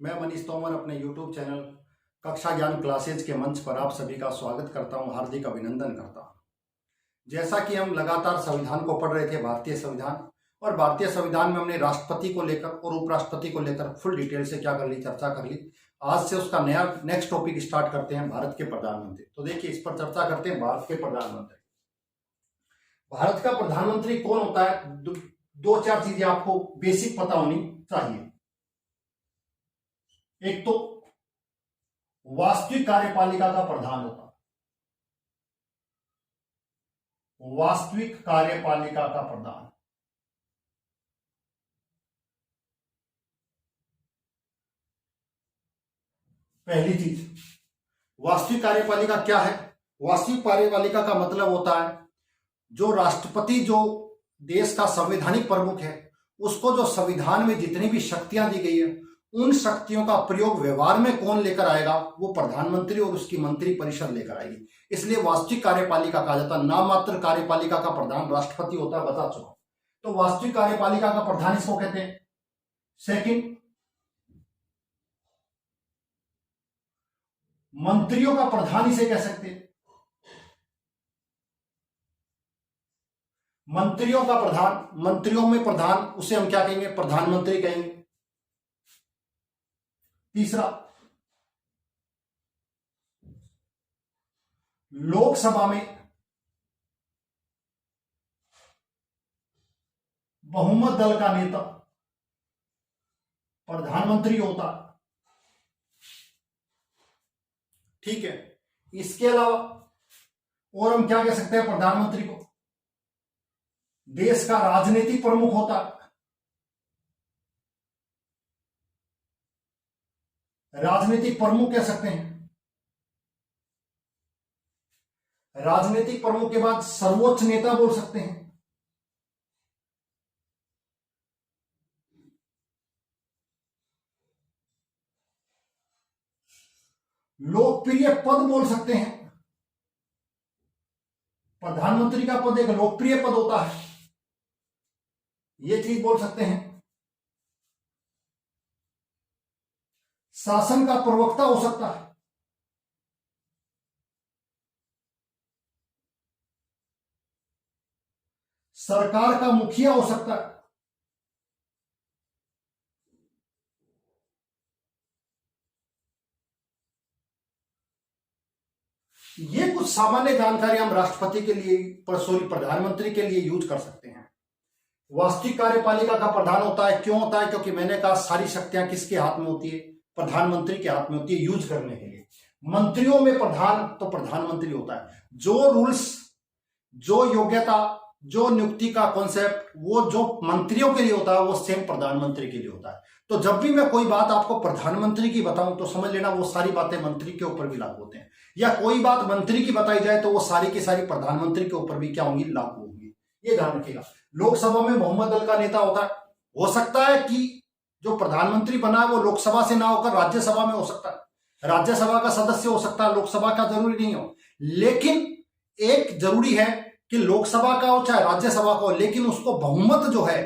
मैं मनीष तोमर अपने YouTube channel कक्षा ज्ञान क्लासेज के मंच पर आप सभी का स्वागत करता हूं, हार्दिक अभिनंदन करता हूं। जैसा कि हम लगातार संविधान को पढ़ रहे थे, भारतीय संविधान, और भारतीय संविधान में हमने राष्ट्रपति को लेकर और उपराष्ट्रपति को लेकर फुल डिटेल से क्या कर ली, चर्चा कर ली। आज से उसका नया नेक्स्ट टॉपिक स्टार्ट करते हैं, भारत के प्रधानमंत्री। तो देखिए, इस पर चर्चा करते हैं। भारत के प्रधानमंत्री, भारत का प्रधानमंत्री कौन होता है? दो चार चीजें आपको बेसिक पता होनी चाहिए। एक तो वास्तविक कार्यपालिका का प्रधान होता है, वास्तविक कार्यपालिका का प्रधान। पहली चीज, वास्तविक कार्यपालिका क्या है? वास्तविक कार्यपालिका का मतलब होता है जो राष्ट्रपति, जो देश का संवैधानिक प्रमुख है, उसको जो संविधान में जितनी भी शक्तियां दी गई है, उन शक्तियों का प्रयोग व्यवहार में कौन लेकर आएगा? वो प्रधानमंत्री और उसकी मंत्री परिषद लेकर आएगी। इसलिए वास्तविक कार्यपालिका कहा जाता है। नाम मात्र कार्यपालिका का प्रधान राष्ट्रपति होता है, बता चुका। तो वास्तविक कार्यपालिका का प्रधान इसको कहते हैं। सेकंड, मंत्रियों का प्रधान इसे कह सकते हैं। मंत्रियों का प्रधान, मंत्रियों में प्रधान, उसे हम क्या कहेंगे? प्रधानमंत्री कहेंगे। तीसरा, लोकसभा में बहुमत दल का नेता प्रधानमंत्री होता है। ठीक है। इसके अलावा और हम क्या कह सकते हैं? प्रधानमंत्री को देश का राजनीतिक प्रमुख होता है। राजनीतिक प्रमुख कह सकते हैं। राजनीतिक प्रमुख के बाद सर्वोच्च नेता बोल सकते हैं। लोकप्रिय पद बोल सकते हैं। प्रधानमंत्री का पद एक लोकप्रिय पद होता है, यह चीज बोल सकते हैं। शासन का प्रवक्ता हो सकता है। सरकार का मुखिया हो सकता है। ये कुछ सामान्य जानकारी हम राष्ट्रपति के लिए, प्रधानमंत्री के लिए यूज कर सकते हैं। वास्तविक कार्यपालिका का प्रधान होता है। क्यों होता है? क्योंकि मैंने कहा सारी शक्तियां किसके हाथ में होती है? प्रधानमंत्री के हाथ में होती है, यूज करने के लिए। मंत्रियों में प्रधान तो प्रधानमंत्री होता है। जो रूल्स, जो योग्यता, जो नियुक्ति का कॉन्सेप्ट, वो जो मंत्रियों के लिए होता है, वो सेम प्रधानमंत्री के लिए होता है। तो जब भी मैं कोई बात आपको प्रधानमंत्री की बताऊं तो समझ लेना वो सारी बातें मंत्री के ऊपर भी लागू होते हैं, या कोई बात मंत्री की बताई जाए तो वो सारी की सारी प्रधानमंत्री के ऊपर भी क्या होंगी? लागू होंगी। ये ध्यान रखिएगा। लोकसभा में बहुमत दल का नेता होता है। हो सकता है कि जो प्रधानमंत्री बना है वो लोकसभा से ना होकर राज्यसभा में हो सकता है, राज्यसभा का सदस्य हो सकता है, लोकसभा का जरूरी नहीं हो। लेकिन एक जरूरी है कि लोकसभा का हो चाहे राज्यसभा का हो, लेकिन उसको बहुमत जो है,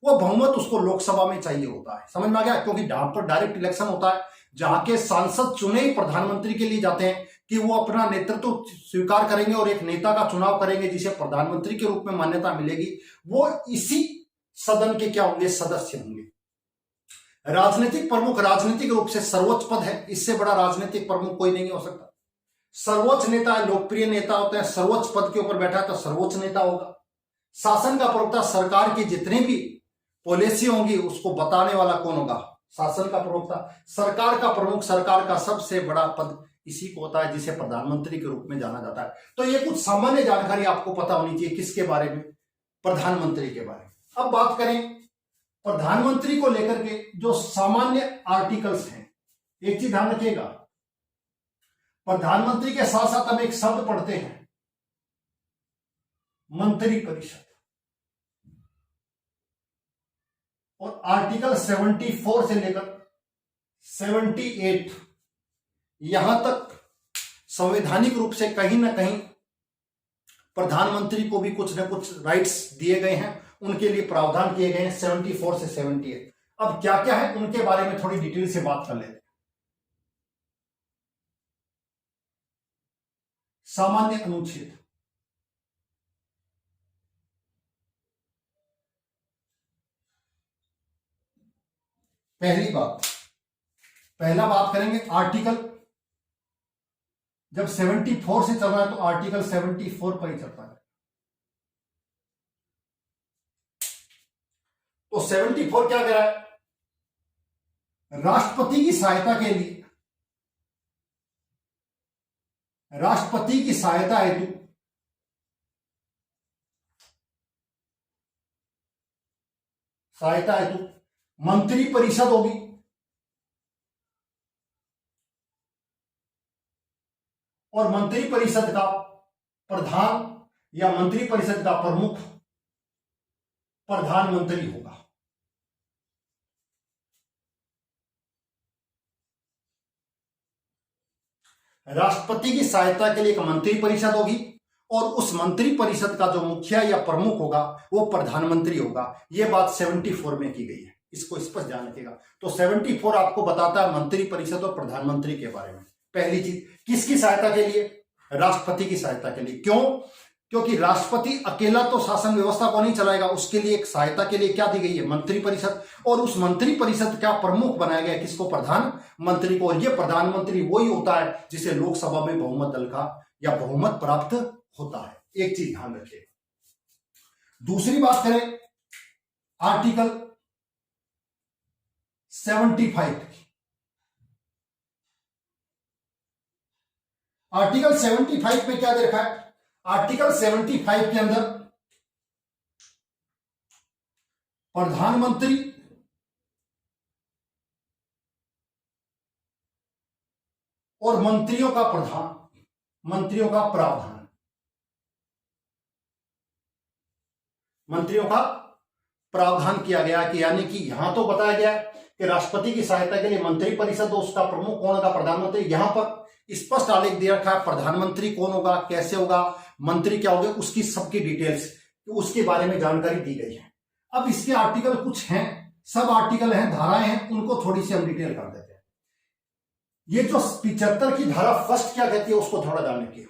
वो बहुमत उसको लोकसभा में चाहिए होता है। समझ में आ गया? क्योंकि यहाँ पर डायरेक्ट इलेक्शन होता है, जहां के सांसद चुने ही प्रधानमंत्री के लिए जाते हैं कि वो अपना नेतृत्व स्वीकार करेंगे और एक नेता का चुनाव करेंगे जिसे प्रधानमंत्री के रूप में मान्यता मिलेगी। वो इसी सदन के क्या होंगे? सदस्य होंगे। राजनीतिक प्रमुख राजनीतिक रूप से सर्वोच्च पद है, इससे बड़ा राजनीतिक प्रमुख कोई नहीं हो सकता। सर्वोच्च नेता है, लोकप्रिय नेता होते हैं, सर्वोच्च पद के ऊपर बैठा है तो सर्वोच्च नेता होगा। शासन का प्रवक्ता, सरकार की जितनी भी पॉलिसी होंगी उसको बताने वाला कौन होगा? शासन का प्रवक्ता। सरकार का प्रमुख, सरकार का सबसे बड़ा पद इसी को होता है जिसे प्रधानमंत्री के रूप में जाना जाता है। तो ये कुछ सामान्य जानकारी आपको पता होनी चाहिए। किसके बारे में? प्रधानमंत्री के बारे में। अब बात करें प्रधानमंत्री को लेकर के जो सामान्य आर्टिकल्स हैं। एक चीज ध्यान रखिएगा, प्रधानमंत्री के साथ साथ हम एक शब्द पढ़ते हैं, मंत्री परिषद। और आर्टिकल 74 से लेकर 78 यहां तक संवैधानिक रूप से कहीं ना कहीं प्रधानमंत्री को भी कुछ न कुछ राइट्स दिए गए हैं, उनके लिए प्रावधान किए गए हैं 74 से 78। अब क्या क्या है उनके बारे में थोड़ी डिटेल से बात कर लेते हैं। सामान्य अनुच्छेद, पहला बात करेंगे आर्टिकल। जब 74 से चल रहा है तो आर्टिकल 74 पर ही चलता है। तो 74 क्या कह रहा है? राष्ट्रपति की सहायता के लिए, राष्ट्रपति की सहायता हेतु मंत्री परिषद होगी और मंत्री परिषद का प्रधान या मंत्री परिषद का प्रमुख प्रधानमंत्री होगा। राष्ट्रपति की सहायता के लिए एक मंत्री परिषद होगी और उस मंत्री परिषद का जो मुखिया या प्रमुख होगा वो प्रधानमंत्री होगा। यह बात 74 में की गई है, इसको स्पष्ट ध्यान रखिएगा। तो 74 आपको बताता है मंत्री परिषद और प्रधानमंत्री के बारे में। पहली चीज, किसकी सहायता के लिए? राष्ट्रपति की सहायता के लिए। क्यों? क्योंकि राष्ट्रपति अकेला तो शासन व्यवस्था को नहीं चलाएगा, उसके लिए एक सहायता के लिए क्या दी गई है? मंत्री परिषद। और उस मंत्री परिषद का प्रमुख बनाया गया किसको? प्रधानमंत्री को। और यह प्रधानमंत्री वही होता है जिसे लोकसभा में बहुमत दल का या बहुमत प्राप्त होता है। एक चीज ध्यान रखिए। दूसरी बात करें आर्टिकल 75 की। आर्टिकल 75 में क्या दे रखा है? आर्टिकल 75 के अंदर प्रधानमंत्री और मंत्रियों का प्रावधान, मंत्रियों का प्रावधान किया गया कि यानी कि यहां तो बताया गया कि राष्ट्रपति की सहायता के लिए मंत्री परिषद, उसका प्रमुख कौन होगा? प्रधानमंत्री। यहां पर स्पष्ट आलेख दे रखा है प्रधानमंत्री कौन होगा, कैसे होगा, मंत्री क्या होगा, उसकी सबकी डिटेल्स, उसके बारे में जानकारी दी गई है। अब इसके आर्टिकल कुछ हैं, सब आर्टिकल हैं, धाराएं हैं, उनको थोड़ी सी हम डिटेल कर देते हैं। ये जो 75 की धारा फर्स्ट क्या कहती है उसको थोड़ा जानने की।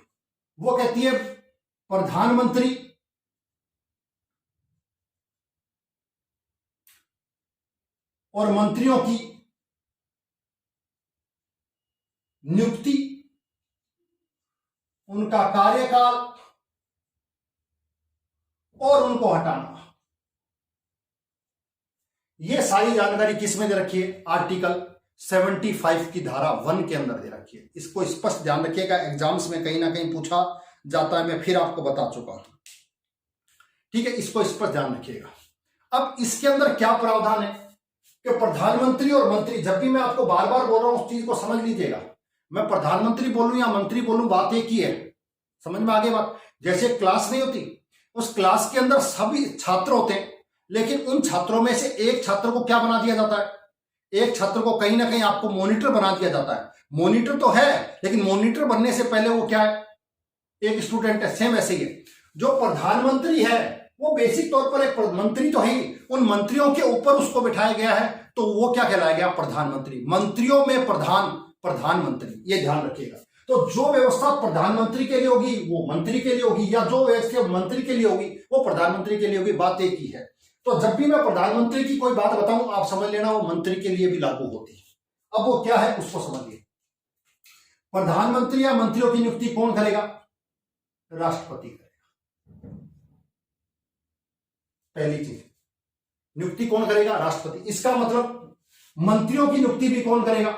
वो कहती है प्रधानमंत्री और मंत्रियों की नियुक्ति, उनका कार्यकाल और उनको हटाना, यह सारी जानकारी किस में दे रखी है? आर्टिकल 75 की धारा 1 के अंदर दे रखी है। इसको स्पष्ट ध्यान रखिएगा, एग्जाम्स में कहीं ना कहीं पूछा जाता है, मैं फिर आपको बता चुका हूं। ठीक है, इसको स्पष्ट ध्यान रखिएगा। अब इसके अंदर क्या प्रावधान है कि प्रधानमंत्री और मंत्री, जब भी मैं आपको बार बार बोल रहा हूं उस चीज को समझ लीजिएगा, मैं प्रधानमंत्री बोलूं या मंत्री बोलूं बात एक ही है, समझ में आगे बात। जैसे क्लास नहीं होती, उस क्लास के अंदर सभी छात्र होते हैं, लेकिन उन छात्रों में से एक छात्र को क्या बना दिया जाता है? एक छात्र को कहीं ना कहीं आपको मॉनिटर बना दिया जाता है। मॉनिटर तो है, लेकिन मॉनिटर बनने से पहले वो क्या है? एक स्टूडेंट है। सेम ऐसे ही है, जो प्रधानमंत्री है वो बेसिक तौर पर एक मंत्री तो है ही, उन मंत्रियों के ऊपर उसको बिठाया गया है, तो वो क्या कहलाया गया? प्रधानमंत्री। मंत्रियों में प्रधानमंत्री, ये ध्यान रखिएगा। तो जो व्यवस्था प्रधानमंत्री के लिए होगी वो मंत्री के लिए होगी, या जो व्यवस्था मंत्री के लिए होगी वो प्रधानमंत्री के लिए होगी, बात एक ही है। तो जब भी मैं प्रधानमंत्री की कोई बात बताऊं आप समझ लेना वो मंत्री के लिए भी लागू होती है। अब वो क्या है उसको समझिए। प्रधानमंत्री या मंत्रियों की नियुक्ति कौन करेगा? राष्ट्रपति करेगा। पहली चीज, नियुक्ति कौन करेगा? राष्ट्रपति। इसका मतलब मंत्रियों की नियुक्ति भी कौन करेगा?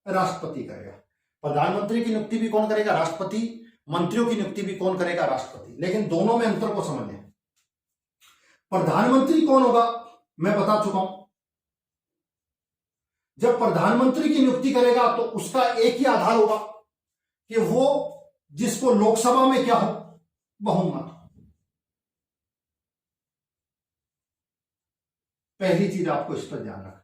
राष्ट्रपति करेगा। प्रधानमंत्री की नियुक्ति भी कौन करेगा? राष्ट्रपति। मंत्रियों की नियुक्ति भी कौन करेगा? राष्ट्रपति। लेकिन दोनों में अंतर को समझ लें। प्रधानमंत्री कौन होगा मैं बता चुका हूं। जब प्रधानमंत्री की नियुक्ति करेगा तो उसका एक ही आधार होगा कि वो जिसको लोकसभा में क्या हो? बहुमत। पहली चीज आपको इस पर ध्यान रखना,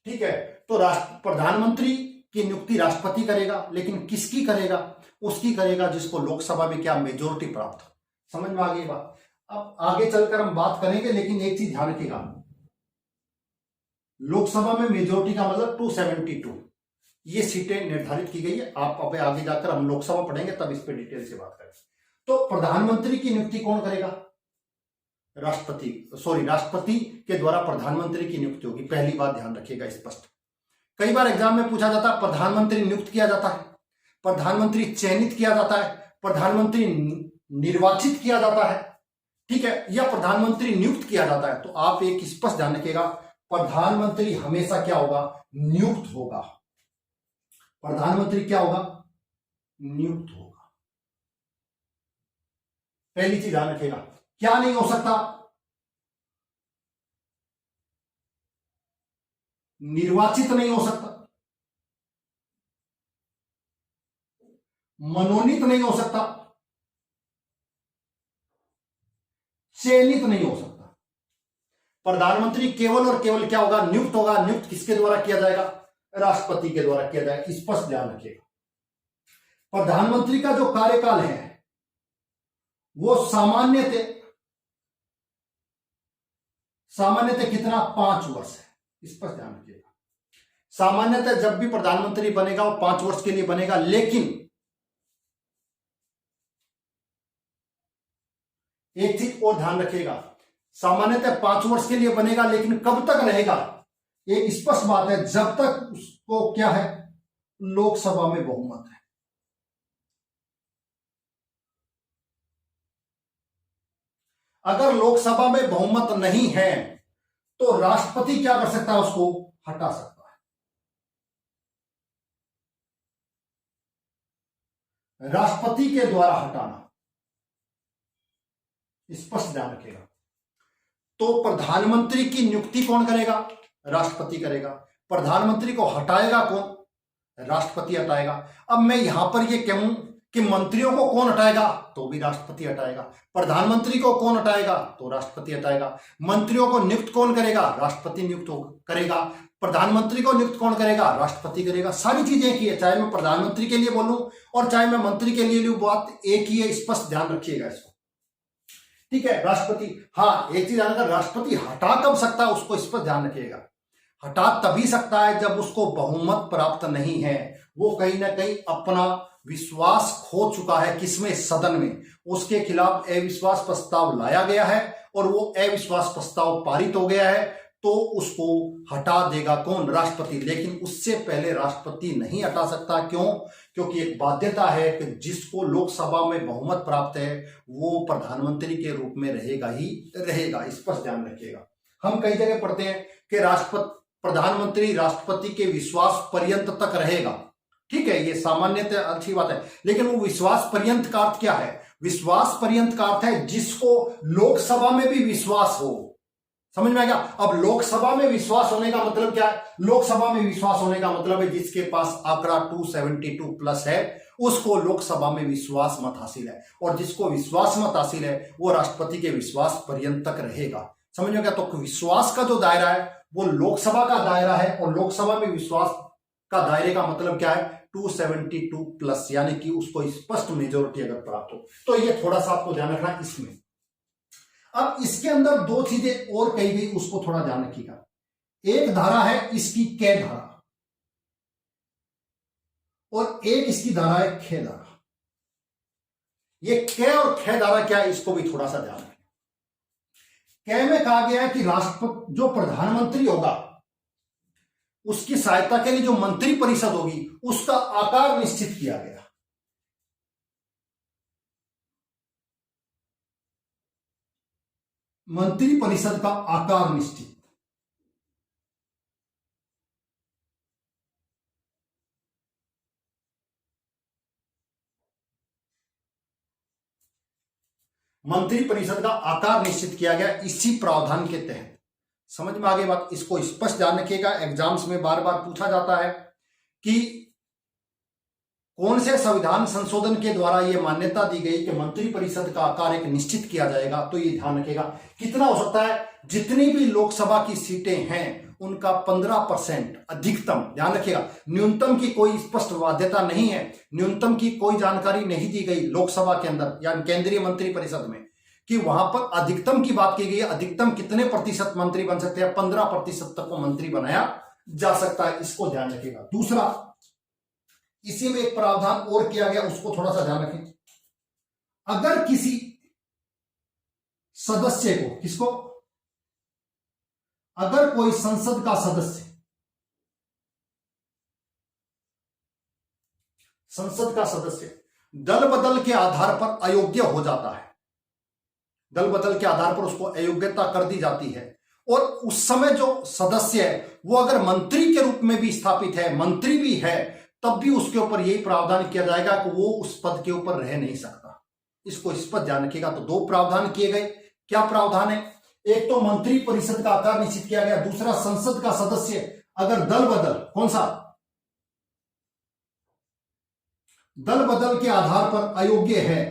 ठीक है। तो प्रधानमंत्री की नियुक्ति राष्ट्रपति करेगा, लेकिन किसकी करेगा? उसकी करेगा जिसको लोकसभा में क्या मेजोरिटी प्राप्त हो। समझ में आ गई बात। अब आगे चलकर हम बात करेंगे, लेकिन एक चीज ध्यान रखिएगा, लोकसभा में मेजोरिटी का मतलब 272 ये सीटें निर्धारित की गई है। आप अब आगे जाकर हम लोकसभा पढ़ेंगे तब इस पर डिटेल से बात करेंगे। तो प्रधानमंत्री की नियुक्ति कौन करेगा? राष्ट्रपति के द्वारा प्रधानमंत्री की नियुक्ति होगी। पहली बात ध्यान रखिएगा स्पष्ट। कई बार एग्जाम में पूछा जाता है प्रधानमंत्री नियुक्त किया जाता है, प्रधानमंत्री चयनित किया जाता है, प्रधानमंत्री निर्वाचित किया जाता है, ठीक है, या प्रधानमंत्री नियुक्त किया जाता है। तो आप एक स्पष्ट ध्यान रखिएगा, प्रधानमंत्री हमेशा क्या होगा? नियुक्त होगा। प्रधानमंत्री क्या होगा? नियुक्त होगा। पहली चीज ध्यान रखिएगा। क्या नहीं हो सकता? निर्वाचित नहीं हो सकता, मनोनीत नहीं हो सकता, चयनित नहीं हो सकता। प्रधानमंत्री केवल और केवल क्या होगा? नियुक्त होगा। नियुक्त किसके द्वारा किया जाएगा? राष्ट्रपति के द्वारा किया जाएगा। स्पष्ट ध्यान रखिएगा। प्रधानमंत्री का जो कार्यकाल है वो सामान्यतः कितना? 5 वर्ष है। स्पष्ट ध्यान रखिएगा। सामान्यतः जब भी प्रधानमंत्री बनेगा वो 5 वर्ष के लिए बनेगा, लेकिन एक चीज और ध्यान रखिएगा, सामान्यतः 5 वर्ष के लिए बनेगा, लेकिन कब तक रहेगा? एक स्पष्ट बात है, जब तक उसको क्या है? लोकसभा में बहुमत है। अगर लोकसभा में बहुमत नहीं है तो राष्ट्रपति क्या कर सकता है? उसको हटा सकता है। राष्ट्रपति के द्वारा हटाना, स्पष्ट ध्यान रखिएगा। तो प्रधानमंत्री की नियुक्ति कौन करेगा? राष्ट्रपति करेगा। प्रधानमंत्री को हटाएगा कौन? राष्ट्रपति हटाएगा। अब मैं यहां पर यह कहूं कि मंत्रियों को कौन हटाएगा? तो भी राष्ट्रपति हटाएगा। प्रधानमंत्री को कौन हटाएगा? तो राष्ट्रपति हटाएगा। मंत्रियों को नियुक्त कौन करेगा? राष्ट्रपति नियुक्त करेगा। प्रधानमंत्री को नियुक्त कौन करेगा? राष्ट्रपति करेगा। सारी चीजें की है, चाहे मैं प्रधानमंत्री के लिए बोलूं और चाहे मैं मंत्री के लिए लूं, बात एक ही है। स्पष्ट ध्यान रखिएगा इसको, ठीक है। राष्ट्रपति, हाँ एक चीज अगर राष्ट्रपति हटा कब सकता है उसको स्पष्ट ध्यान रखिएगा। हटा तभी सकता है जब उसको बहुमत प्राप्त नहीं है, वो कहीं ना कहीं अपना विश्वास खो चुका है। किसमें? सदन में। उसके खिलाफ अविश्वास प्रस्ताव लाया गया है और वो अविश्वास प्रस्ताव पारित हो गया है, तो उसको हटा देगा कौन? राष्ट्रपति। लेकिन उससे पहले राष्ट्रपति नहीं हटा सकता। क्यों? क्योंकि एक बाध्यता है कि जिसको लोकसभा में बहुमत प्राप्त है वो प्रधानमंत्री के रूप में रहेगा ही रहेगा। स्पष्ट ध्यान रखिएगा। हम कई जगह पढ़ते हैं कि प्रधानमंत्री राष्ट्रपति के विश्वास पर्यंत तक रहेगा, ठीक है, ये सामान्यतः अच्छी बात है। लेकिन वो विश्वास पर्यंत का अर्थ क्या है? विश्वास पर्यंत का अर्थ है जिसको लोकसभा में भी विश्वास हो। समझ में आ गया? अब लोकसभा में विश्वास होने का मतलब क्या है? लोकसभा में विश्वास होने का मतलब है जिसके पास आंकड़ा 272 प्लस है उसको लोकसभा में विश्वास मत हासिल है, और जिसको विश्वास मत हासिल है वो राष्ट्रपति के विश्वास पर्यंत तक रहेगा। समझ में आ गया? तो विश्वास का जो दायरा है वो लोकसभा का दायरा है, और लोकसभा में विश्वास का दायरे का मतलब क्या है? 272 प्लस, यानी कि उसको स्पष्ट मेजोरिटी अगर प्राप्त हो। तो ये थोड़ा सा आपको ध्यान रखना इसमें। अब इसके अंदर 2 चीजें और कही गई, उसको थोड़ा ध्यान रखिएगा। एक धारा है इसकी कै धारा, और एक इसकी धारा है खे धारा। ये कै और खे धारा क्या है इसको भी थोड़ा सा ध्यान रखें। कै में कहा गया है कि राष्ट्रपति जो प्रधानमंत्री होगा उसकी सहायता के लिए जो मंत्री परिषद होगी उसका आकार निश्चित किया गया। मंत्री परिषद का आकार निश्चित। मंत्री परिषद का आकार निश्चित किया गया इसी प्रावधान के तहत। समझ में आ गई बात? इसको स्पष्ट ध्यान रखिएगा। एग्जाम्स में बार बार पूछा जाता है कि कौन से संविधान संशोधन के द्वारा यह मान्यता दी गई कि मंत्री परिषद का आकार एक निश्चित किया जाएगा। तो ये ध्यान रखिएगा कितना हो सकता है? जितनी भी लोकसभा की सीटें हैं उनका 15% अधिकतम। ध्यान रखिएगा, न्यूनतम की कोई स्पष्ट बाध्यता नहीं है, न्यूनतम की कोई जानकारी नहीं दी गई लोकसभा के अंदर या केंद्रीय मंत्री परिषद में कि वहां पर अधिकतम की बात की गई है। अधिकतम कितने प्रतिशत मंत्री बन सकते हैं? 15% तक को मंत्री बनाया जा सकता है। इसको ध्यान रखिएगा। दूसरा, इसी में एक प्रावधान और किया गया, उसको थोड़ा सा ध्यान रखें। अगर किसी सदस्य को, किसको? अगर कोई संसद का सदस्य दल बदल के आधार पर अयोग्य हो जाता है, दल बदल के आधार पर उसको अयोग्यता कर दी जाती है, और उस समय जो सदस्य है वो अगर मंत्री के रूप में भी स्थापित है, मंत्री भी है, तब भी उसके ऊपर यही प्रावधान किया जाएगा कि वो उस पद के ऊपर रह नहीं सकता। इसको इस पर ध्यान रखिएगा। तो दो प्रावधान किए गए। क्या प्रावधान है? एक तो मंत्री परिषद का आकार निश्चित किया गया, दूसरा संसद का सदस्य अगर दल बदल, कौन सा? दल बदल के आधार पर अयोग्य है,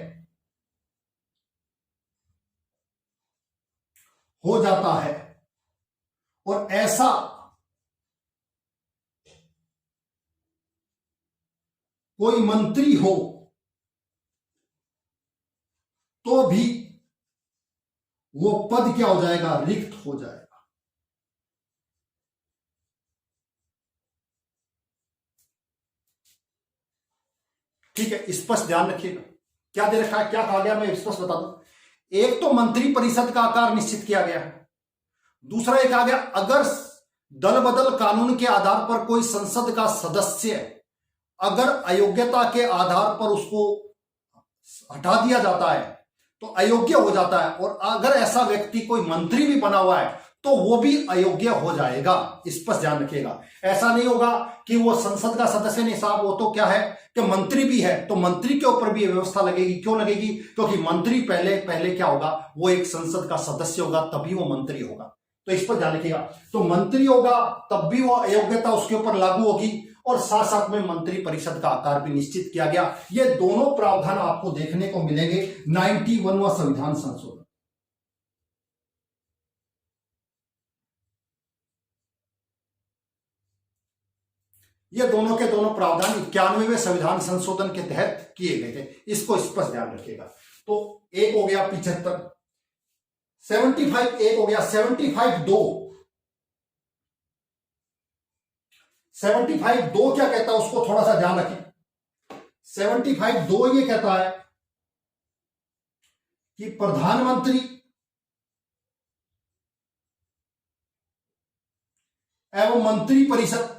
हो जाता है, और ऐसा कोई मंत्री हो तो भी वो पद क्या हो जाएगा? रिक्त हो जाएगा। ठीक है, स्पष्ट ध्यान रखिएगा। क्या दे रखा है, क्या कहा गया, मैं स्पष्ट बता दूं। एक तो मंत्री परिषद का आकार निश्चित किया गया है, दूसरा एक आ गया अगर दल बदल कानून के आधार पर कोई संसद का सदस्य अगर अयोग्यता के आधार पर उसको हटा दिया जाता है तो अयोग्य हो जाता है, और अगर ऐसा व्यक्ति कोई मंत्री भी बना हुआ है तो वो भी अयोग्य हो जाएगा। स्पष्ट ध्यान रखिएगा। ऐसा नहीं होगा कि वो संसद का सदस्य नहीं साहब, वो तो क्या है कि मंत्री भी है, तो मंत्री के ऊपर भी ये व्यवस्था लगेगी। क्यों लगेगी? क्योंकि मंत्री पहले क्या होगा, वो एक संसद का सदस्य होगा, तभी वो मंत्री होगा। तो इस पर ध्यान रखिएगा। तो मंत्री होगा तब भी वो अयोग्यता उसके ऊपर लागू होगी, और साथ साथ में मंत्री परिषद का आकार भी निश्चित किया गया। ये दोनों प्रावधान आपको देखने को मिलेंगे 91वां संविधान संशोधन। ये दोनों के दोनों प्रावधान 91वें संविधान संशोधन के तहत किए गए थे। इसको स्पष्ट ध्यान रखिएगा। तो एक हो गया 75, 75 एक हो गया। 75(2) 75(2) क्या कहता है, उसको थोड़ा सा ध्यान रखें। 75(2) ये कहता है कि प्रधानमंत्री एवं मंत्री परिषद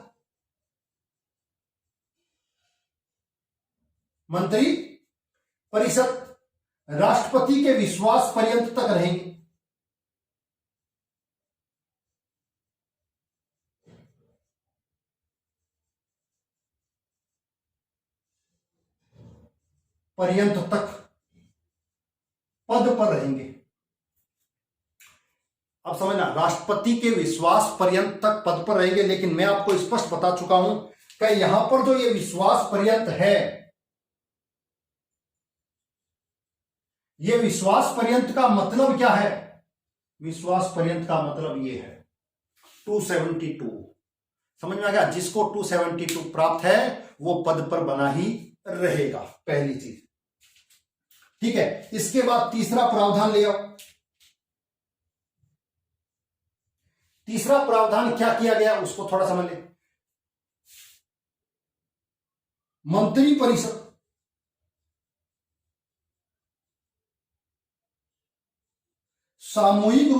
राष्ट्रपति के विश्वास पर्यंत तक रहेंगे। पर्यंत तक पद पर रहेंगे। अब समझना, राष्ट्रपति के विश्वास पर्यंत तक पद पर रहेंगे, लेकिन मैं आपको स्पष्ट बता चुका हूं कि यहां पर जो ये विश्वास पर्यंत है, ये विश्वास पर्यंत का मतलब क्या है? विश्वास पर्यंत का मतलब ये है 272। समझ में आ गया? जिसको 272 प्राप्त है वो पद पर बना ही रहेगा, पहली चीज। ठीक है, इसके बाद तीसरा प्रावधान ले आओ। तीसरा प्रावधान क्या किया गया उसको थोड़ा समझ ले। मंत्री परिषद सामूहिक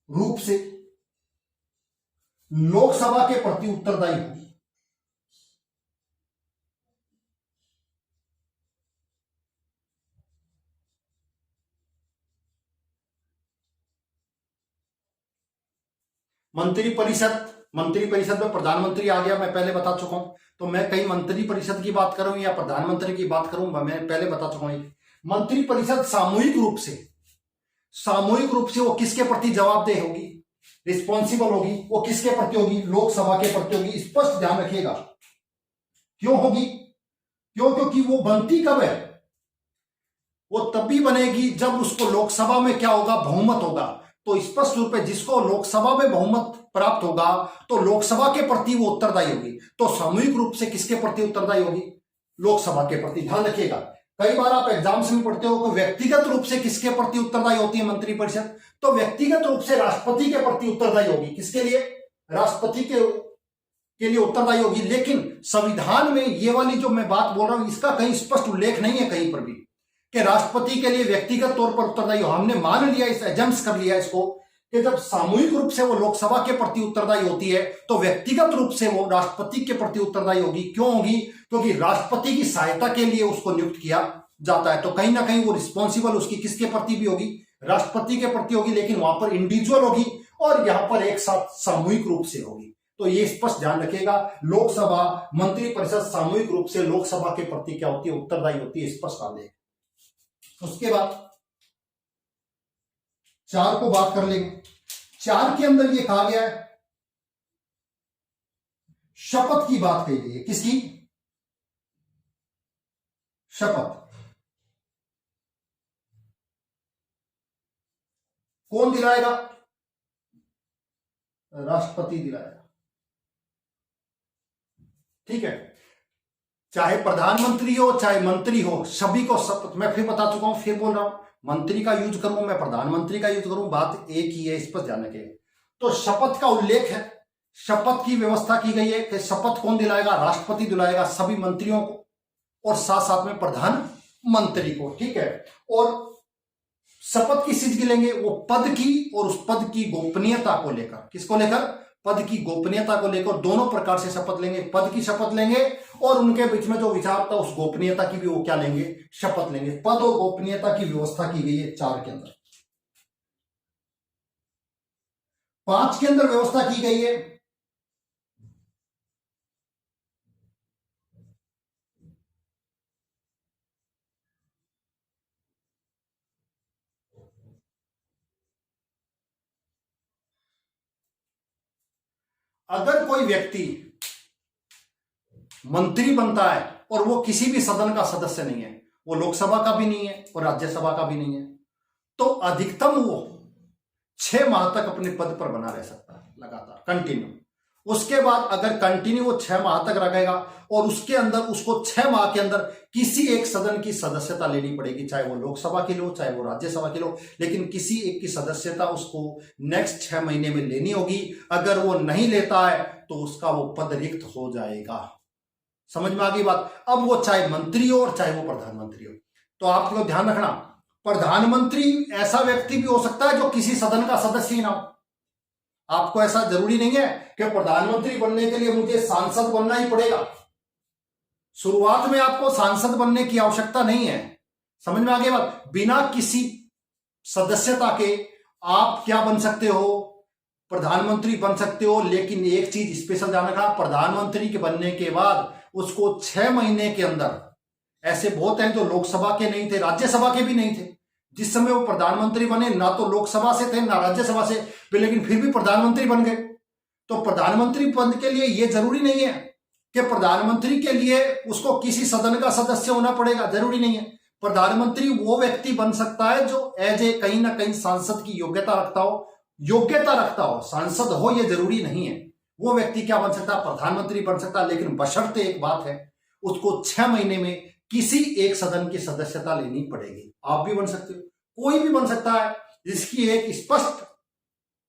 रूप से लोकसभा के प्रति उत्तरदायी होगी। मंत्री परिषद में प्रधानमंत्री आ गया, मैं पहले बता चुका हूं। तो मैं कहीं मंत्री परिषद की बात करूं या प्रधानमंत्री की बात करूं, मैं पहले बता चुका हूं। मंत्री परिषद सामूहिक रूप से वो किसके प्रति जवाबदेह होगी, रिस्पॉन्सिबल होगी? वो किसके प्रति होगी? लोकसभा के प्रति होगी। स्पष्ट ध्यान रखिएगा। क्यों होगी? क्योंकि वो बनती कब है? वो तभी बनेगी जब उसको लोकसभा में क्या होगा? बहुमत होगा। तो स्पष्ट रूप से जिसको लोकसभा में बहुमत प्राप्त होगा तो लोकसभा के प्रति वो उत्तरदायी होगी। तो सामूहिक रूप से किसके प्रति उत्तरदायी होगी? लोकसभा के प्रति। ध्यान रखिएगा, कई बार आप एग्जाम्स में पढ़ते हो कि व्यक्तिगत रूप से किसके प्रति उत्तरदायी होती है मंत्रिपरिषद, तो व्यक्तिगत रूप से राष्ट्रपति के प्रति उत्तरदायी होगी। किसके लिए? राष्ट्रपति के लिए उत्तरदायी होगी। लेकिन संविधान में ये वाली जो मैं बात बोल रहा हूं इसका कहीं स्पष्ट उल्लेख नहीं है कहीं पर भी कि राष्ट्रपति के लिए व्यक्तिगत तौर पर उत्तरदायी हो। हमने मान लिया, इस एजम्स कर लिया इसको कि जब सामूहिक रूप से वो लोकसभा के प्रति उत्तरदायी होती है तो व्यक्तिगत रूप से वो राष्ट्रपति के प्रति उत्तरदायी होगी। क्यों होगी? क्योंकि राष्ट्रपति की सहायता के लिए उसको नियुक्त किया जाता है, तो कहीं ना कहीं वो रिस्पॉन्सिबल उसकी किसके प्रति भी होगी? राष्ट्रपति के प्रति होगी, लेकिन वहां पर इंडिविजुअल होगी और यहां पर एक साथ सामूहिक रूप से होगी। तो ये स्पष्ट ध्यान रखिएगा, लोकसभा मंत्रिपरिषद सामूहिक रूप से लोकसभा के प्रति क्या होती है? उत्तरदायी होती है। स्पष्ट ध्यान दें। उसके बाद 4 को बात कर लेंगे। 4 के अंदर ये कहा गया है, शपथ की बात कही गई है। किसकी? शपथ। कौन दिलाएगा? राष्ट्रपति दिलाएगा। ठीक है, चाहे प्रधानमंत्री हो चाहे मंत्री हो, सभी को शपथ। मैं फिर बता चुका हूं, फिर बोल रहा हूं, मंत्री का यूज करूं मैं प्रधानमंत्री का यूज करूं, बात एक ही है, इस पर ध्यान रखें। तो शपथ का उल्लेख है, शपथ की व्यवस्था की गई है कि शपथ कौन दिलाएगा? राष्ट्रपति दिलाएगा सभी मंत्रियों को और साथ साथ में प्रधानमंत्री को। ठीक है, और शपथ किस चीज की लेंगे? वो पद की और उस पद की गोपनीयता को लेकर। किसको लेकर? पद की गोपनीयता को लेकर दोनों प्रकार से शपथ लेंगे। पद की शपथ लेंगे और उनके बीच में जो विचार था उस गोपनीयता की भी वो क्या लेंगे? शपथ लेंगे। पद और गोपनीयता की व्यवस्था की गई है 4 के अंदर। 5 के अंदर व्यवस्था की गई है अगर कोई व्यक्ति मंत्री बनता है और वो किसी भी सदन का सदस्य नहीं है, वो लोकसभा का भी नहीं है और राज्यसभा का भी नहीं है, तो अधिकतम वो 6 माह तक अपने पद पर बना रह सकता है लगातार, कंटिन्यू। उसके बाद अगर कंटिन्यू वो 6 माह तक रहेगा और उसके अंदर उसको 6 माह के अंदर किसी एक सदन की सदस्यता लेनी पड़ेगी, चाहे वो लोकसभा के लिए हो चाहे वो राज्यसभा के लिए हो, लेकिन किसी एक की सदस्यता उसको नेक्स्ट 6 महीने में लेनी होगी। अगर वो नहीं लेता है तो उसका वो पद रिक्त हो जाएगा। समझ में आ गई बात? अब वो चाहे मंत्री हो और चाहे वो प्रधानमंत्री हो। तो आप लोग ध्यान रखना, प्रधानमंत्री ऐसा व्यक्ति भी हो सकता है जो किसी सदन का सदस्य ही ना हो। आपको ऐसा जरूरी नहीं है कि प्रधानमंत्री बनने के लिए मुझे सांसद बनना ही पड़ेगा। शुरुआत में आपको सांसद बनने की आवश्यकता नहीं है। समझ में आ गई बात? बिना किसी सदस्यता के आप क्या बन सकते हो? प्रधानमंत्री बन सकते हो। लेकिन एक चीज स्पेशल ध्यान रखना, प्रधानमंत्री के बनने के बाद उसको 6 महीने के अंदर, ऐसे बहुत हैं जो लोकसभा के नहीं थे, राज्यसभा के भी नहीं थे, जिस समय वो प्रधानमंत्री बने, ना तो लोकसभा से थे ना राज्यसभा से, लेकिन फिर भी प्रधानमंत्री बन गए। तो प्रधानमंत्री पद के लिए यह जरूरी नहीं है कि प्रधानमंत्री के लिए उसको किसी सदन का सदस्य होना पड़ेगा, जरूरी नहीं है। प्रधानमंत्री वो व्यक्ति बन सकता है जो एज ए कहीं ना कहीं सांसद की योग्यता रखता हो, सांसद हो ये जरूरी नहीं है। वो व्यक्ति क्या बन सकता है? प्रधानमंत्री बन सकता है, लेकिन बशर्ते एक बात है, उसको 6 महीने में किसी एक सदन की सदस्यता लेनी पड़ेगी। आप भी बन सकते हो, कोई भी बन सकता है जिसकी एक स्पष्ट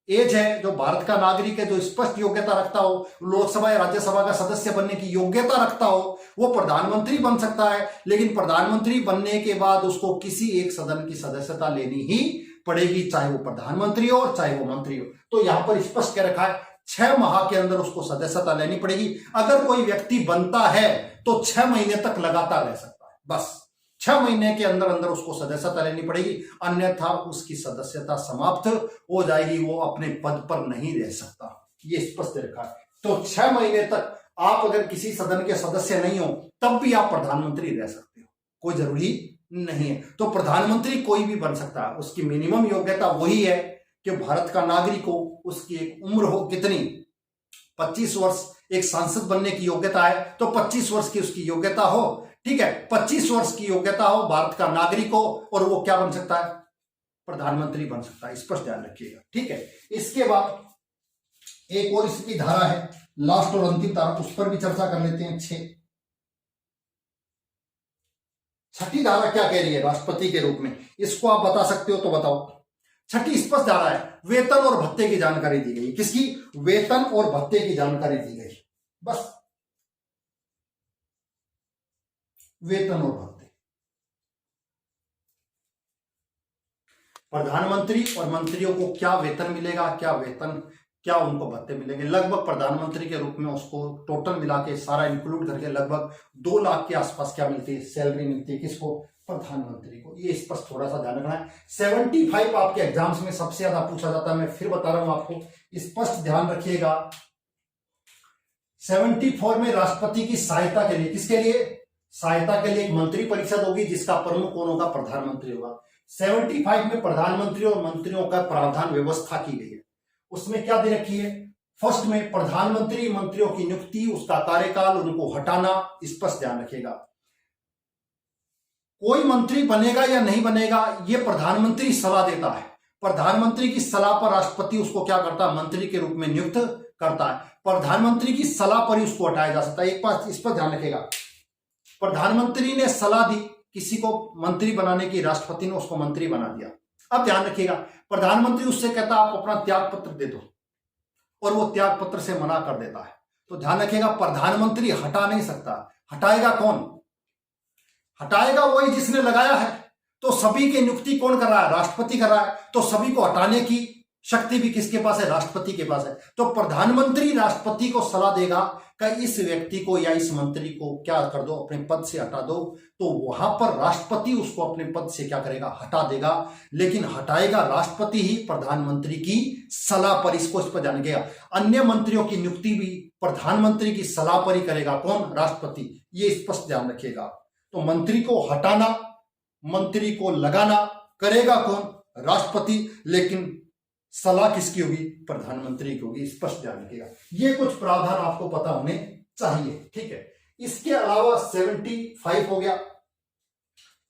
एज है, जो भारत का नागरिक है, जो स्पष्ट योग्यता रखता हो, लोकसभा या राज्यसभा का सदस्य बनने की योग्यता रखता हो, वो प्रधानमंत्री बन सकता है। लेकिन प्रधानमंत्री बनने के बाद उसको किसी एक सदन की सदस्यता लेनी ही पड़ेगी, चाहे वो प्रधानमंत्री हो और चाहे वो मंत्री हो। तो यहां पर स्पष्ट कह रखा है 6 माह के अंदर उसको सदस्यता लेनी पड़ेगी। अगर कोई व्यक्ति बनता है तो 6 महीने तक लगातार रह सकता है, बस 6 महीने के अंदर अंदर उसको सदस्यता लेनी पड़ेगी, अन्यथा उसकी सदस्यता समाप्त हो जाएगी, वो अपने पद पर नहीं रह सकता। ये स्पष्ट रखा है। तो 6 महीने तक आप अगर किसी सदन के सदस्य नहीं हो तब भी आप प्रधानमंत्री रह सकते हो, कोई जरूरी नहीं है। तो प्रधानमंत्री कोई भी बन सकता है, उसकी मिनिमम योग्यता वही है कि भारत का नागरिक हो, उसकी एक उम्र हो कितनी, 25 वर्ष एक सांसद बनने की योग्यता है, तो 25 वर्ष की उसकी योग्यता हो। ठीक है, 25 वर्ष की योग्यता हो, भारत का नागरिक हो, और वो क्या बन सकता है? प्रधानमंत्री बन सकता है। स्पष्ट ध्यान रखिएगा। ठीक है, इसके बाद एक और इसकी धारा है, लास्ट और अंतिम धारा, उस पर भी चर्चा कर लेते हैं। 6 छठी धारा क्या कह रही है राष्ट्रपति के रूप में, इसको आप बता सकते हो तो बताओ। छठी स्पष्ट धारा है, वेतन और भत्ते की जानकारी दी गई। किसकी? वेतन और भत्ते की जानकारी दी गई, बस वेतन और भत्ते। प्रधानमंत्री और मंत्रियों को क्या वेतन मिलेगा, क्या उनको भत्ते मिलेंगे, लगभग प्रधानमंत्री के रूप में उसको टोटल मिला के सारा इंक्लूड करके लगभग 2 लाख के आसपास क्या मिलती है, सैलरी मिलती है। किसको? प्रधानमंत्री को। ये इस पर थोड़ा सा ध्यान रखना है। 75 आपके एग्जाम्स में सबसे ज्यादा पूछा जाता है, मैं फिर बता रहा हूं आपको, स्पष्ट ध्यान रखिएगा। 74 में राष्ट्रपति की सहायता के लिए, किसके लिए? सहायता के लिए एक मंत्री परिषद होगी जिसका प्रमुख कौन होगा? प्रधानमंत्री होगा। 75 में प्रधानमंत्री और मंत्रियों का प्रावधान व्यवस्था की गई है। उसमें क्या दे रखी है? फर्स्ट में प्रधानमंत्री मंत्रियों की नियुक्ति, उसका कार्यकाल, उनको हटाना, स्पष्ट ध्यान रखिएगा। कोई मंत्री बनेगा या नहीं बनेगा यह प्रधानमंत्री सलाह देता है। प्रधानमंत्री की सलाह पर राष्ट्रपति उसको क्या करता है? मंत्री के रूप में नियुक्त करता है। प्रधानमंत्री की सलाह पर ही उसको हटाया जा सकता है। एक बात इस पर ध्यान रखिएगा, प्रधानमंत्री ने सलाह दी किसी को मंत्री बनाने की, राष्ट्रपति ने उसको मंत्री बना दिया। अब ध्यान रखिएगा, प्रधानमंत्री उससे कहता आप अपना त्याग पत्र दे दो, और वो त्याग पत्र से मना कर देता है। तो ध्यान रखिएगा, प्रधानमंत्री हटा नहीं सकता। हटाएगा कौन? हटाएगा वही जिसने लगाया है। तो सभी की नियुक्ति कौन कर रहा है? राष्ट्रपति कर रहा है। तो सभी को हटाने की शक्ति भी किसके पास है? राष्ट्रपति के पास है। तो प्रधानमंत्री राष्ट्रपति को सलाह देगा कि इस व्यक्ति को या इस मंत्री को क्या कर दो, अपने पद से हटा दो। तो वहां पर राष्ट्रपति उसको अपने पद से क्या करेगा? हटा देगा। लेकिन हटाएगा राष्ट्रपति ही, प्रधानमंत्री की सलाह पर। इसको इस पर ध्यान रखिएगा। अन्य मंत्रियों की नियुक्ति भी प्रधानमंत्री की सलाह पर ही करेगा। कौन? राष्ट्रपति। ये स्पष्ट ध्यान रखिएगा। तो मंत्री को हटाना, मंत्री को लगाना करेगा कौन? राष्ट्रपति। लेकिन सलाह किसकी होगी? प्रधानमंत्री की होगी। स्पष्ट ध्यान रखिएगा। ये कुछ प्रावधान आपको पता होने चाहिए, ठीक है। इसके अलावा 75 हो गया,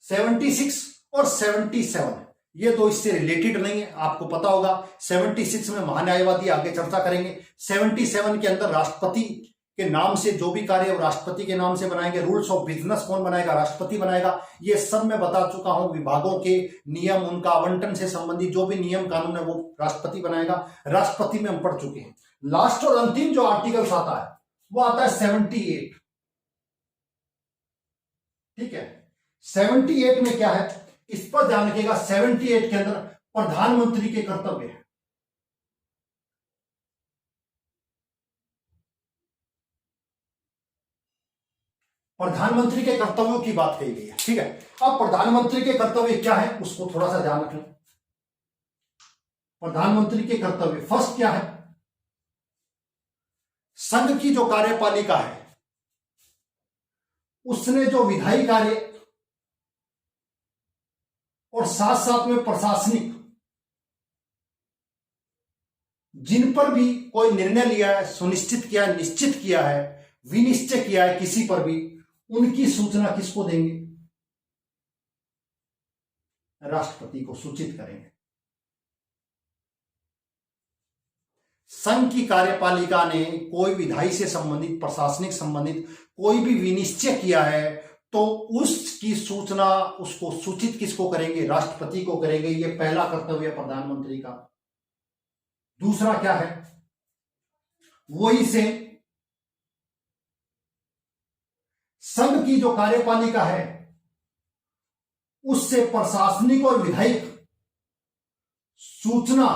76 और 77 ये दो इससे रिलेटेड नहीं है, आपको पता होगा। 76 में महान्यायवादी, आगे चर्चा करेंगे। 77 के अंदर राष्ट्रपति के नाम से जो भी कार्य राष्ट्रपति के नाम से बनाएंगे। रूल्स ऑफ बिजनेस कौन बनाएगा? राष्ट्रपति बनाएगा। ये सब मैं बता चुका हूं। विभागों के नियम, उनका आवंटन से संबंधित जो भी नियम कानून है वो राष्ट्रपति बनाएगा। राष्ट्रपति में हम पढ़ चुके हैं। लास्ट और अंतिम जो आर्टिकल्स आता है वो आता है 78, ठीक है। 78 में क्या है इस पर ध्यान रखिएगा। 78 के अंदर प्रधानमंत्री के कर्तव्य है। प्रधानमंत्री के कर्तव्यों की बात कही गई है, ठीक है। अब प्रधानमंत्री के कर्तव्य क्या है उसको थोड़ा सा ध्यान रख लें। प्रधानमंत्री के कर्तव्य फर्स्ट क्या है? संघ की जो कार्यपालिका है उसने जो विधायी कार्य और साथ साथ में प्रशासनिक जिन पर भी कोई निर्णय लिया है, सुनिश्चित किया है, निश्चित किया है, विनिश्चय किया है किसी पर भी, उनकी सूचना किसको देंगे? राष्ट्रपति को सूचित करेंगे। संघ की कार्यपालिका ने कोई विधायी से संबंधित, प्रशासनिक संबंधित कोई भी विनिश्चय किया है तो उसकी सूचना उसको सूचित किसको करेंगे? राष्ट्रपति को करेंगे। यह पहला कर्तव्य है प्रधानमंत्री का। दूसरा क्या है? वही से संघ की जो कार्यपालिका है उससे प्रशासनिक और विधायिक सूचना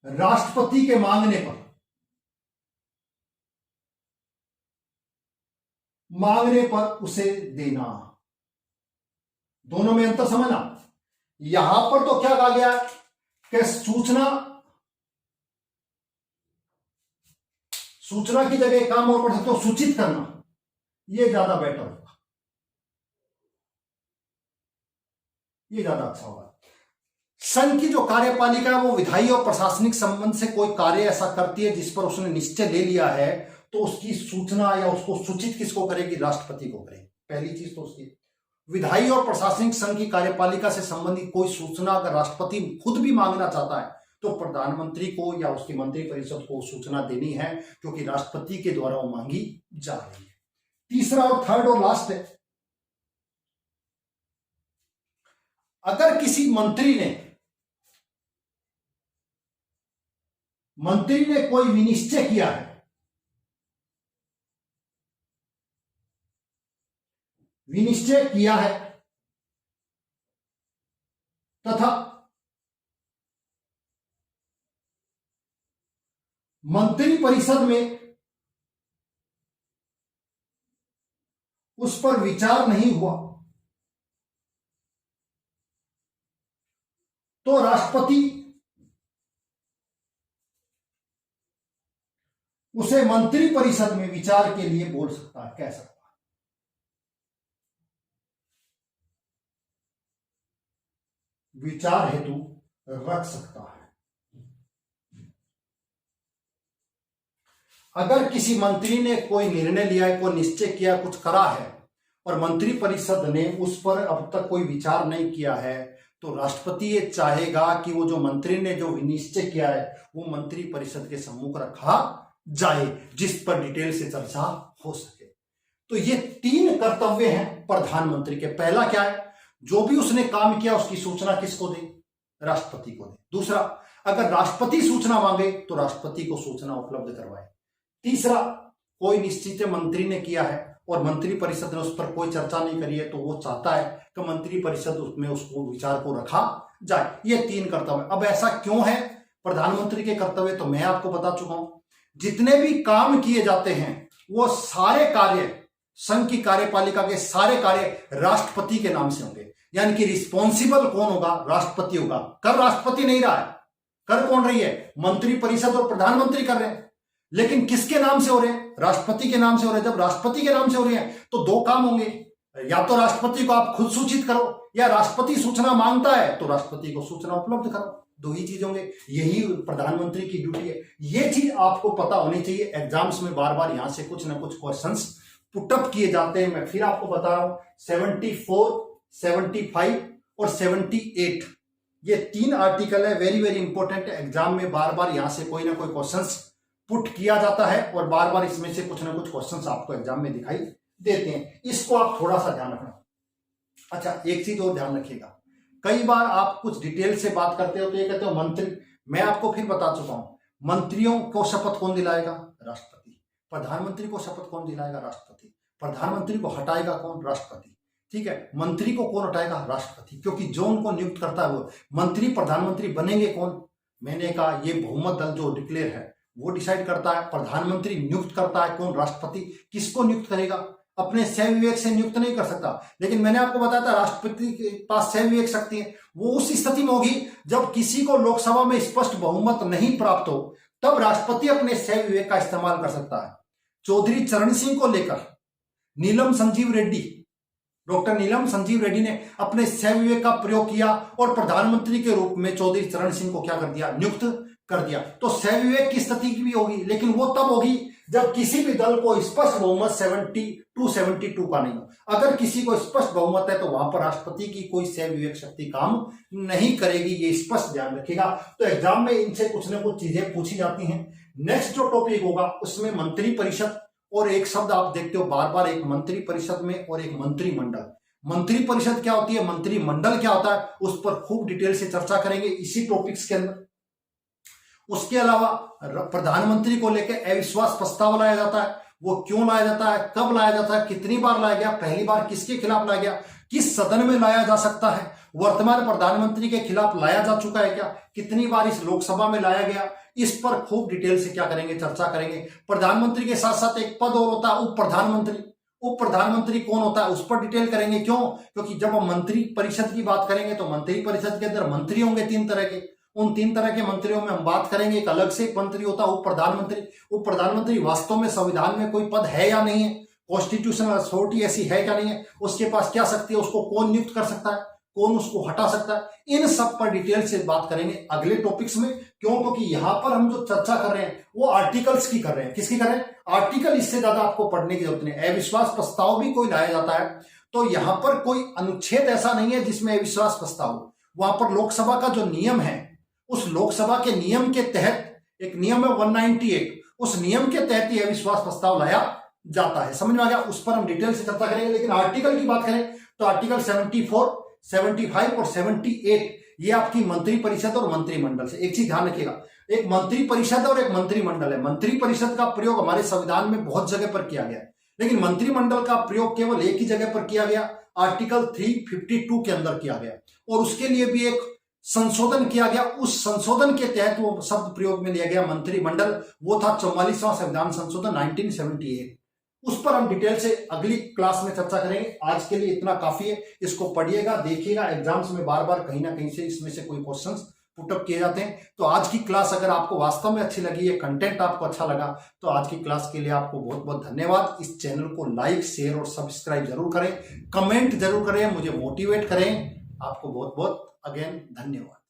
राष्ट्रपति के मांगने पर उसे देना। दोनों में अंतर समझना। यहां पर तो क्या कहा गया कि सूचना की जगह काम और पढ़ सकते हो सूचित करना, ये ज्यादा बेटर होगा, ये ज्यादा अच्छा होगा। संघ की जो कार्यपालिका है वो विधायी और प्रशासनिक संबंध से कोई कार्य ऐसा करती है जिस पर उसने निश्चय ले लिया है तो उसकी सूचना या उसको सूचित किसको करेगी? राष्ट्रपति को करेगी। पहली चीज तो उसकी विधायी और प्रशासनिक संघ की कार्यपालिका से संबंधित कोई सूचना अगर राष्ट्रपति खुद भी मांगना चाहता है तो प्रधानमंत्री को या उसकी मंत्रिपरिषद को सूचना देनी है, क्योंकि राष्ट्रपति के द्वारा वो मांगी जा रही है। तीसरा और थर्ड और लास्ट है अगर किसी मंत्री ने कोई विनिश्चय किया है, तथा मंत्री परिषद में उस पर विचार नहीं हुआ, तो राष्ट्रपति उसे मंत्री परिषद में विचार के लिए बोल सकता है, कह सकता है। विचार हेतु रख सकता है। अगर किसी मंत्री ने कोई निर्णय लिया है, कोई निश्चय किया, कुछ करा है और मंत्री परिषद ने उस पर अब तक कोई विचार नहीं किया है, तो राष्ट्रपति ये चाहेगा कि वो जो मंत्री ने जो निश्चय किया है वो मंत्री परिषद के सम्मुख रखा जाए, जिस पर डिटेल से चर्चा हो सके। तो ये 3 कर्तव्य हैं प्रधानमंत्री के। पहला क्या है, जो भी उसने काम किया उसकी सूचना किसको दे, राष्ट्रपति को दे। दूसरा, अगर राष्ट्रपति सूचना मांगे तो राष्ट्रपति को सूचना उपलब्ध करवाए। तीसरा, कोई निश्चित मंत्री ने किया है और मंत्री परिषद ने उस पर कोई चर्चा नहीं करी है, तो वो चाहता है कि मंत्री परिषद उसमें उसको विचार को रखा जाए। ये 3 कर्तव्य। अब ऐसा क्यों है प्रधानमंत्री के कर्तव्य, तो मैं आपको बता चुका हूं। जितने भी काम किए जाते हैं वो सारे कार्य, संघ की कार्यपालिका के सारे कार्य राष्ट्रपति के नाम से होंगे। यानी कि रिस्पॉन्सिबल कौन होगा, राष्ट्रपति होगा। कर राष्ट्रपति नहीं रहा है, कर कौन रही है, मंत्री परिषद और प्रधानमंत्री कर रहे हैं। लेकिन किसके नाम से हो रहे हैं, राष्ट्रपति के नाम से हो रहे हैं। जब राष्ट्रपति के नाम से हो रहे हैं तो 2 काम होंगे, या तो राष्ट्रपति को आप खुद सूचित करो, या राष्ट्रपति सूचना मांगता है तो राष्ट्रपति को सूचना उपलब्ध करो। 2 ही चीज होंगे, यही प्रधानमंत्री की ड्यूटी है। ये चीज आपको पता होनी चाहिए। एग्जाम्स में बार बार यहां से कुछ ना कुछ क्वेश्चंस पुटअप किए जाते हैं। मैं फिर आपको बता रहा हूं, 74, 75 और 78 ये 3 आर्टिकल है, वेरी वेरी इंपॉर्टेंट है। एग्जाम में बार बार यहां से कोई ना कोई क्वेश्चंस पुट किया जाता है और बार बार इसमें से कुछ ना कुछ क्वेश्चंस आपको एग्जाम में दिखाई देते हैं। इसको आप थोड़ा सा ध्यान रखना। अच्छा, एक चीज और ध्यान रखिएगा, कई बार आप कुछ डिटेल से बात करते हो तो ये कहते हो मंत्री, मैं आपको फिर बता चुका हूं, मंत्रियों को शपथ कौन दिलाएगा, राष्ट्रपति। प्रधानमंत्री को शपथ कौन दिलाएगा, राष्ट्रपति। प्रधानमंत्री को हटाएगा कौन, राष्ट्रपति। ठीक है, मंत्री को कौन हटाएगा, राष्ट्रपति, क्योंकि जो उनको नियुक्त करता है वो मंत्री। प्रधानमंत्री बनेंगे कौन, मैंने कहा ये बहुमत दल जो डिक्लेयर है वो डिसाइड करता है। प्रधानमंत्री नियुक्त करता है कौन, राष्ट्रपति। किसको नियुक्त करेगा, अपने स्वयं विवेक से नियुक्त नहीं कर सकता। लेकिन मैंने आपको बताया था राष्ट्रपति के पास स्वयं विवेक शक्ति है। वो उस स्थिति में होगी जब किसी को लोकसभा में स्पष्ट बहुमत नहीं प्राप्त हो, तब राष्ट्रपति अपने स्वयं विवेक का इस्तेमाल कर सकता है। चौधरी चरण सिंह को लेकर नीलम संजीव रेड्डी, डॉक्टर नीलम संजीव रेड्डी ने अपने स्वयं विवेक का प्रयोग किया और प्रधानमंत्री के रूप में चौधरी चरण सिंह को क्या कर दिया, नियुक्त कर दिया। तो स्वयं विवेक की स्थिति भी होगी, लेकिन वो तब होगी जब किसी भी दल को स्पष्ट बहुमत 72 का नहीं हो। अगर किसी को स्पष्ट बहुमत है तो वहां पर राष्ट्रपति की कोई स्वयं विवेक शक्ति काम नहीं करेगी, ये स्पष्ट ध्यान रखिएगा। तो एग्जाम में इनसे कुछ ना कुछ चीजें पूछी जाती हैं। नेक्स्ट जो टॉपिक होगा उसमें मंत्री परिषद, और एक शब्द आप देखते हो बार बार, एक मंत्री परिषद में और एक मंत्रिमंडल। मंत्री परिषद क्या होती है, मंत्रिमंडल क्या होता है, उस पर खूब डिटेल से चर्चा करेंगे इसी टॉपिक्स के अंदर। उसके अलावा प्रधानमंत्री को लेकर अविश्वास प्रस्ताव लाया जाता है, वो क्यों लाया जाता है, कब लाया जाता है, कितनी बार लाया गया, पहली बार किसके खिलाफ लाया गया, किस सदन में लाया जा सकता है, वर्तमान प्रधानमंत्री के खिलाफ लाया जा चुका है क्या, कितनी बार इस लोकसभा में लाया गया, इस पर खूब डिटेल से क्या करेंगे, चर्चा करेंगे। प्रधानमंत्री के साथ साथ एक पद और होता है उप प्रधानमंत्री। उप प्रधानमंत्री कौन होता है उस पर डिटेल करेंगे। क्यों, क्योंकि जब हम मंत्री परिषद की बात करेंगे तो मंत्री परिषद के अंदर मंत्री होंगे 3 तरह के। उन 3 तरह के मंत्रियों में हम बात करेंगे। एक अलग से मंत्री होता है उप प्रधानमंत्री। उप प्रधानमंत्री वास्तव में संविधान में कोई पद है या नहीं है, कॉन्स्टिट्यूशनल अथॉरिटी ऐसी है क्या नहीं है, उसके पास क्या शक्ति है, उसको कौन नियुक्त कर सकता है, कौन उसको हटा सकता है, इन सब पर डिटेल से बात करेंगे अगले टॉपिक्स में। क्यों, क्योंकि यहां पर हम जो चर्चा कर रहे हैं वो आर्टिकल्स की कर रहे हैं। किसकी कर रहे हैं, आर्टिकल। इससे ज्यादा आपको पढ़ने की जरूरत नहीं। अविश्वास प्रस्ताव भी कोई लाया जाता है तो यहां पर कोई अनुच्छेद ऐसा नहीं है जिसमें अविश्वास प्रस्ताव हो। वहां पर लोकसभा का जो नियम है, उस लोकसभा के नियम के तहत, एक नियम है 198, उस नियम के तहत ही अविश्वास प्रस्ताव लाया जाता है। समझ में आ गया, उस पर हम डिटेल से चर्चा करेंगे। लेकिन आर्टिकल की बात करें तो आर्टिकल 74, 75 और 78 ये आपकी मंत्री परिषद और मंत्रिमंडल से। एक चीज ध्यान रखिएगा, एक मंत्री परिषद और एक मंत्रिमंडल है। मंत्री परिषद का प्रयोग हमारे संविधान में बहुत जगह पर किया गया है, लेकिन मंत्रिमंडल का प्रयोग केवल एक ही जगह पर किया गया, आर्टिकल 352 के अंदर किया गया, और उसके लिए भी एक संशोधन किया गया। उस संशोधन के तहत वो शब्द प्रयोग में लिया गया मंत्रिमंडल, वो था 44वां संविधान संशोधन 1978। उस पर हम डिटेल से अगली क्लास में चर्चा करेंगे। आज के लिए इतना काफी है, इसको पढ़िएगा, देखिएगा। एग्जाम्स में बार बार कहीं ना कहीं से इसमें से कोई क्वेश्चंस पुटअप किए जाते हैं। तो आज की क्लास अगर आपको वास्तव में अच्छी लगी है, कंटेंट आपको अच्छा लगा, तो आज की क्लास के लिए आपको बहुत बहुत धन्यवाद। इस चैनल को लाइक, शेयर और सब्सक्राइब जरूर करें, कमेंट जरूर करें, मुझे मोटिवेट करें। आपको बहुत बहुत अगेन धन्यवाद।